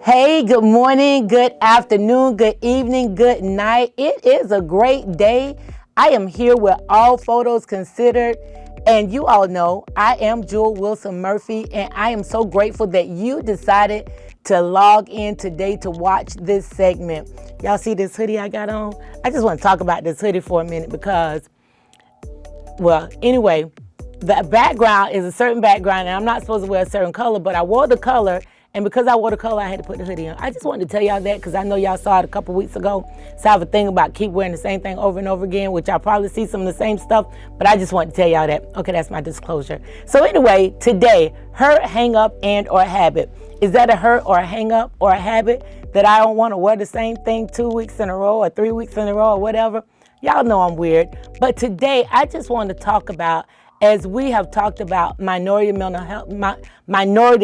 Hey, good morning, good afternoon, good evening, good night. It is a great day. I am here with All Photos Considered, and you all know I am Jewel Wilson Murphy, and I am so grateful that you decided to log in today to watch this segment. Y'all see this hoodie I got on? I just want to talk about this hoodie for a minute because, well, anyway, the background is a certain background, and I'm not supposed to wear a certain color, but I wore the color. And because I wore the color, I had to put the hoodie on. I just wanted to tell y'all that because I know y'all saw it a couple weeks ago. So I have a thing about keep wearing the same thing over and over again, which I'll probably see some of the same stuff, but I just wanted to tell y'all that. Okay, that's my disclosure. So anyway, today, hurt, hang up, and or habit. Is that a hurt or a hang up or a habit that I don't want to wear the same thing 2 weeks in a row or 3 weeks in a row or whatever? Y'all know I'm weird. But today, I just want to talk about, as we have talked about Minority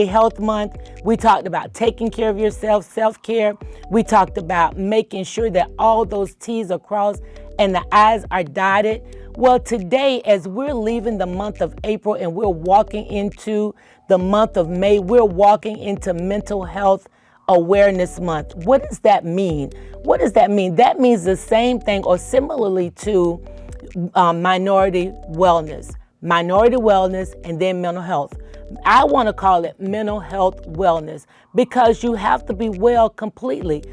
Health Month, we talked about taking care of yourself, self-care. We talked about making sure that all those T's are crossed and the I's are dotted. Well, today, as we're leaving the month of April and we're walking into the month of May, we're walking into Mental Health Awareness Month. What does that mean? What does that mean? That means the same thing or similarly to minority wellness. Minority wellness and then mental health. I want to call it mental health wellness because you have to be well completely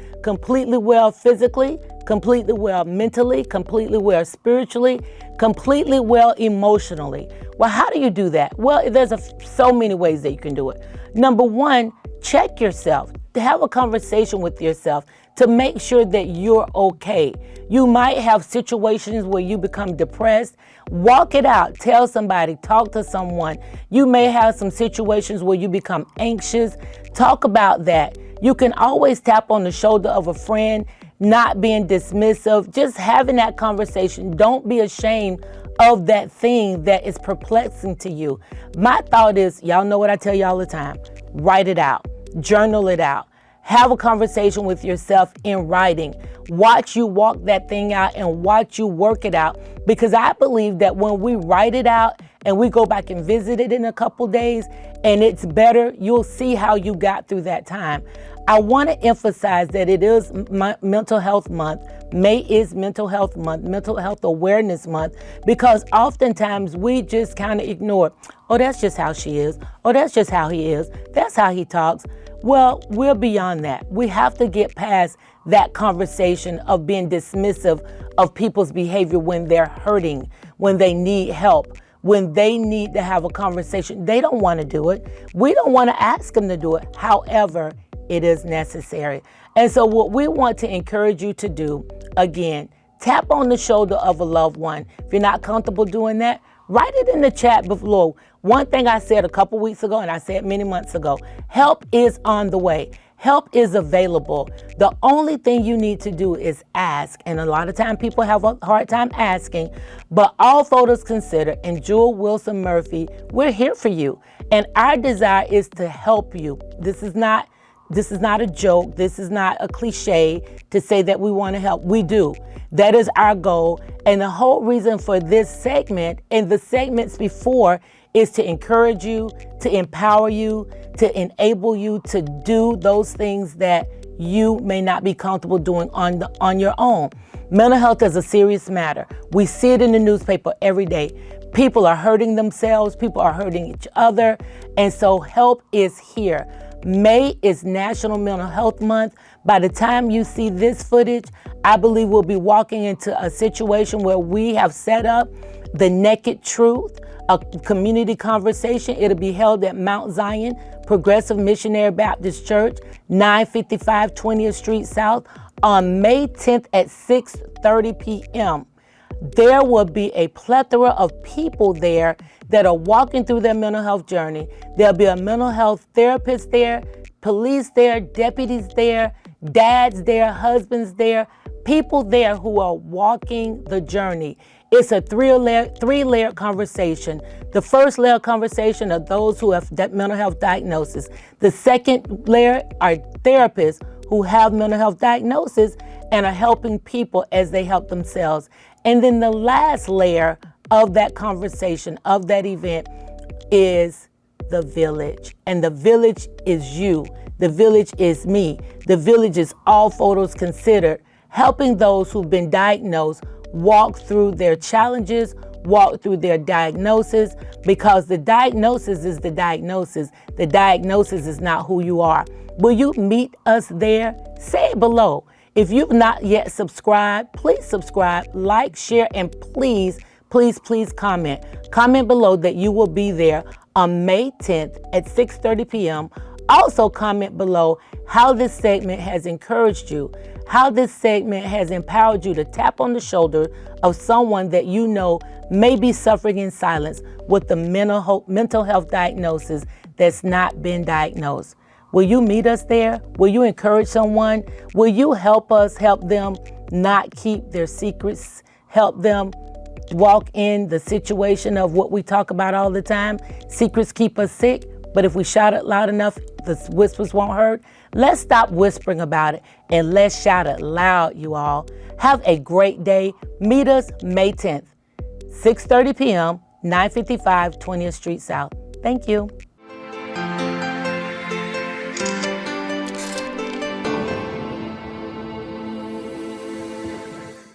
well physically, completely well mentally, completely well spiritually, completely well emotionally. Well, how do you do that? Well, there's so many ways that you can do it. Number one, check yourself. Have a conversation with yourself to make sure that you're okay. You might have situations where you become depressed. Walk it out. Tell somebody. Talk to someone. You may have some situations where you become anxious. Talk about that. You can always tap on the shoulder of a friend, not being dismissive, just having that conversation. Don't be ashamed of that thing that is perplexing to you. My thought is, y'all know what I tell you all the time, write it out, journal it out. Have a conversation with yourself in writing. Watch you walk that thing out and watch you work it out. Because I believe that when we write it out and we go back and visit it in a couple days and it's better, you'll see how you got through that time. I want to emphasize that it is Mental Health Month. May is Mental Health Month, Mental Health Awareness Month, because oftentimes we just kind of ignore, oh, that's just how she is. Oh, that's just how he is. That's how he talks. Well, we're beyond that. We have to get past that conversation of being dismissive of people's behavior when they're hurting, when they need help, when they need to have a conversation. They don't want to do it. We don't want to ask them to do it. However, it is necessary. And so what we want to encourage you to do, again, tap on the shoulder of a loved one. If you're not comfortable doing that, write it in the chat below. One thing I said a couple weeks ago, and I said many months ago, help is on the way. Help is available. The only thing you need to do is ask. And a lot of time people have a hard time asking, but All Photos Considered and Jewel Wilson Murphy, we're here for you. And our desire is to help you. This is not a joke. This is not a cliche to say that we want to help. We do. That is our goal. And the whole reason for this segment and the segments before is to encourage you, to empower you, to enable you to do those things that you may not be comfortable doing on your own. Mental health is a serious matter. We see it in the newspaper every day. People are hurting themselves. People are hurting each other. And so help is here. May is National Mental Health Month. By the time you see this footage, I believe we'll be walking into a situation where we have set up the Naked Truth, a community conversation. It'll be held at Mount Zion Progressive Missionary Baptist Church, 955 20th Street South on May 10th at 6:30 p.m. There will be a plethora of people there that are walking through their mental health journey. There'll be a mental health therapist there, police there, deputies there, dads there, husbands there, people there who are walking the journey. It's a three-layered conversation. The first layer of conversation are those who have mental health diagnosis. The second layer are therapists who have mental health diagnosis and are helping people as they help themselves. And then the last layer of that conversation, of that event, is the village. And the village is you. The village is me. The village is All Photos Considered, helping those who've been diagnosed walk through their challenges, walk through their diagnosis, because the diagnosis is the diagnosis. The diagnosis is not who you are. Will you meet us there? Say it below. If you've not yet subscribed, please subscribe, like, share, and please comment. Comment below that you will be there on May 10th at 6:30 p.m. Also comment below how this segment has encouraged you, how this segment has empowered you to tap on the shoulder of someone that you know may be suffering in silence with the mental health diagnosis that's not been diagnosed. Will you meet us there? Will you encourage someone? Will you help us help them not keep their secrets? Help them walk in the situation of what we talk about all the time. Secrets keep us sick, but if we shout it loud enough, the whispers won't hurt. Let's stop whispering about it and let's shout it loud, you all. Have a great day. Meet us May 10th, 6:30 p.m., 955 20th Street South. Thank you.